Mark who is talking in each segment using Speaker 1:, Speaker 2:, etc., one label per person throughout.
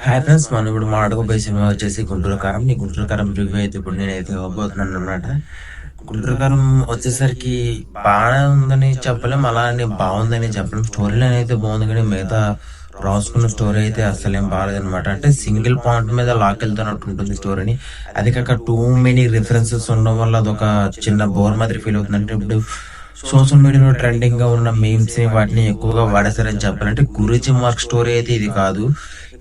Speaker 1: Hi friends, మనం ఇప్పుడు మాట్లాడుకోబోయే cinema వచ్చేసి గుంటూరు కారం. ఈ గుంటూరు కారం రివ్యూ అయితే ఇప్పుడు నేనైతే ఇవ్వబోతున్నాను అనమాట. గుంటూరు కారం వచ్చేసరికి బాగా ఉందని చెప్పలేం, అలా అని బాగుందని చెప్పలేం. స్టోరీ లైన్ అయితే బాగుంది, కానీ మిగతా రాసుకున్న స్టోరీ అయితే అసలేం బాగాలేదనమాట. అంటే సింగిల్ పాయింట్ మీద లాక్కెళ్తున్నట్టు ఉంటుంది స్టోరీని. అది కాక టూ మెనీ రిఫరెన్సెస్ ఉండడం వల్ల అదొక చిన్న బోర్ మాదిరి ఫీల్ అవుతుంది. అంటే ఇప్పుడు సోషల్ మీడియాలో ట్రెండింగ్ గా ఉన్న మీమ్స్ ని వాటిని ఎక్కువగా వాడేస్తారని చెప్పాలంటే గురూజీ మార్క్ స్టోరీ అయితే ఇది కాదు.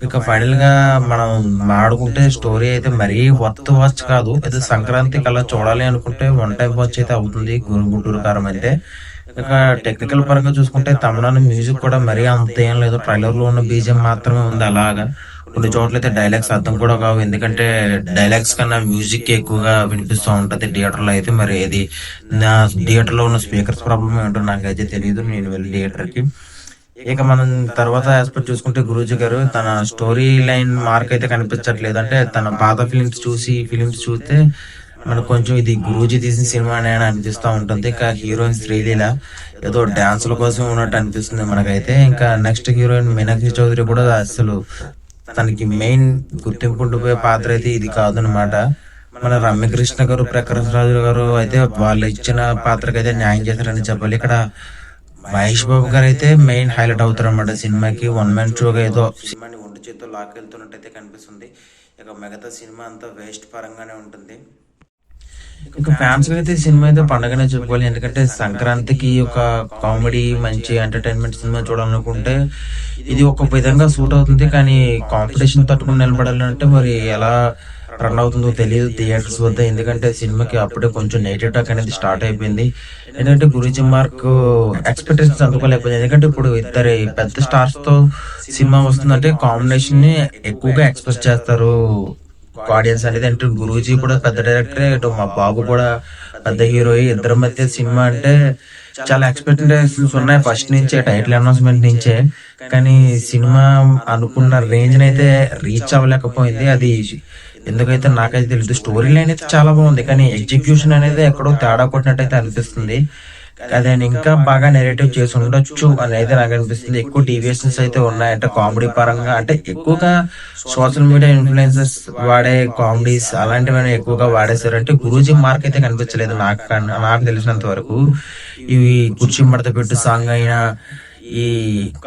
Speaker 1: ఇక ఫైనల్ గా మనం మాడుకుంటే స్టోరీ అయితే మరీ వర్త్ వాచ్ కాదు. అయితే సంక్రాంతికి అలా చూడాలి అనుకుంటే వన్ టైం వాచ్ అయితే అవుతుంది గుంటూరు కారం అయితే. ఇక టెక్నికల్ పరంగా చూసుకుంటే తమిళనాడు మ్యూజిక్ కూడా మరీ అంత ఏం లేదు. ట్రైలర్ లో ఉన్న బీజిఎం మాత్రమే ఉంది అలాగా. కొన్ని చోట్ల అయితే డైలాగ్స్ అర్థం కూడా కావు, ఎందుకంటే డైలాగ్స్ కన్నా మ్యూజిక్ ఎక్కువగా వినిపిస్తూ ఉంటది థియేటర్ లో అయితే. మరి ఇది నా థియేటర్ లో ఉన్న స్పీకర్స్ ప్రాబ్లమ్ ఏంటో నాకైతే తెలియదు, నేను వెళ్ళి థియేటర్ కి. ఇక మనం తర్వాత ఆస్పెక్ట్ చూసుకుంటే గురూజీ గారు తన స్టోరీ లైన్ మార్క్ అయితే కనిపించట్లేదు. అంటే తన పాత ఫిలిమ్స్ చూస్తే మనకు కొంచెం ఇది గురూజీ తీసిన సినిమా అని అనిపిస్తూ ఉంటుంది. ఇంకా హీరోయిన్ శ్రీలీల ఏదో డాన్సుల కోసం ఉన్నట్టు అనిపిస్తుంది మనకైతే. ఇంకా నెక్స్ట్ హీరోయిన్ మీనాక్షి చౌదరి కూడా అసలు తనకి మెయిన్ గుర్తింపు ఉండిపోయే పాత్ర అయితే ఇది కాదనమాట. మన రమ్యకృష్ణ గారు, ప్రకాష్ రాజు గారు అయితే వాళ్ళు ఇచ్చిన పాత్రకి అయితే న్యాయం చేశారని చెప్పాలి. ఇక్కడ మహేష్ బాబు గారు అయితే మెయిన్ హైలైట్ అవుతారు అనమాట సినిమాకి. వన్ మ్యాన్ షోగా ఏదో సినిమాని ఒంటి చేతితో లాక్కెళ్తున్నట్టయితే కనిపిస్తుంది. ఇక మిగతా సినిమా అంతా వేస్ట్ పరంగానే ఉంటుంది. ఇక ఫ్యాన్స్ అయితే సినిమా అయితే పండగనే చెప్పుకోవాలి, ఎందుకంటే సంక్రాంతికి ఒక కామెడీ మంచి ఎంటర్టైన్మెంట్ సినిమా చూడాలనుకుంటే ఇది ఒక విధంగా సూట్ అవుతుంది. కానీ కాంపిటీషన్ తట్టుకుని నిలబడాలంటే మరి ఎలా రన్ అవుతుందో తెలియదు థియేటర్స్ వద్ద. ఎందుకంటే సినిమాకి అప్పుడే కొంచెం నెగిటివ్ టాక్ అనేది స్టార్ట్ అయిపోయింది. ఎందుకంటే గురూజీ మార్క్ ఎక్స్పెక్టేషన్స్ అందుకోలేకపోయింది. ఎందుకంటే ఇప్పుడు ఇద్దరు పెద్ద స్టార్స్ తో సినిమా వస్తుందంటే కాంబినేషన్ ని ఎక్కువగా ఎక్స్ప్రెస్ చేస్తారు ఆడియన్స్ అనేది. అంటే గురూజీ కూడా పెద్ద డైరెక్టరే, ఇటు మా బాబు కూడా పెద్ద హీరో. ఇద్దరి మధ్య సినిమా అంటే చాలా ఎక్స్పెక్టేషన్స్ ఉన్నాయి ఫస్ట్ నుంచే, టైటిల్ అనౌన్స్మెంట్ నుంచే. కానీ సినిమా అనుకున్న రేంజ్ అయితే రీచ్ అవ్వలేకపోయింది. అది ఎందుకైతే నాకైతే తెలియదు. స్టోరీ లైన్ అయితే చాలా బాగుంది, కానీ ఎగ్జిక్యూషన్ అనేది ఎక్కడో తేడా కొట్టినట్టయితే అనిపిస్తుంది. అదే ఇంకా బాగా నెరేటివ్ చేసి ఉండొచ్చు అని అయితే నాకు అనిపిస్తుంది. ఎక్కువ డీవియేషన్స్ అయితే ఉన్నాయంటే కామెడీ పరంగా. అంటే ఎక్కువగా సోషల్ మీడియా ఇన్ఫ్లుయెన్సెస్ వాడే కామెడీస్ అలాంటివన్నీ ఎక్కువగా వాడేశారు. అంటే గురూజీ మార్క్ అయితే కనిపించలేదు నాకు తెలిసినంత వరకు. ఇవి కుర్చీ మడత పెట్టు సాంగ్ అయినా, ఈ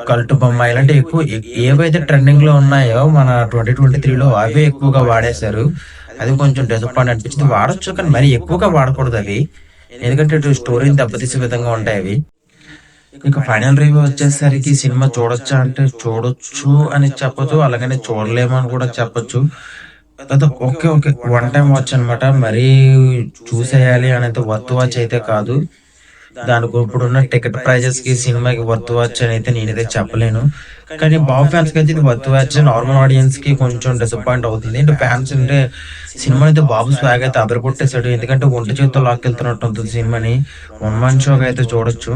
Speaker 1: కల్టు బొమ్మ ఇలాంటి ఎక్కువ ఏవైతే ట్రెండింగ్ లో ఉన్నాయో మన 2023లో అవే ఎక్కువగా వాడేశారు. అది కొంచెం డిసప్పాయింట్ అనిపించింది. వాడచ్చు కానీ మరి ఎక్కువగా వాడకూడదు అవి, ఎందుకంటే ఇటు స్టోరీని దెబ్బతీసే విధంగా ఉంటాయి అవి. ఇక ఫైనల్ రివ్యూ వచ్చేసరికి సినిమా చూడొచ్చా అంటే చూడొచ్చు అని చెప్పొచ్చు, అలాగనే చూడలేము అని కూడా చెప్పొచ్చు. Okay okay one time watch అనమాట. మరీ చూసేయాలి అనేది వర్త్ వాచ్ అయితే కాదు. దానికి ఇప్పుడున్న టికెట్ ప్రైజెస్ కి సినిమాకి వర్త్ వాచ్ అని అయితే నేనైతే చెప్పలేను. కానీ బాబు ఫ్యాన్స్ కి అయితే ఇది వర్త్ వాచ్. నార్మల్ ఆడియన్స్ కి కొంచెం డిసప్పాయింట్ అవుతుంది. అంటే ఫ్యాన్స్ అంటే సినిమా అయితే బాబు స్వాగ్ అయితే అదరగొట్టేశాడు, ఎందుకంటే ఒంటి చేతితో లాక్కెళ్తున్నట్టు ఉంటుంది సినిమాని. వన్ మ్యాన్ షోగా అయితే చూడొచ్చు.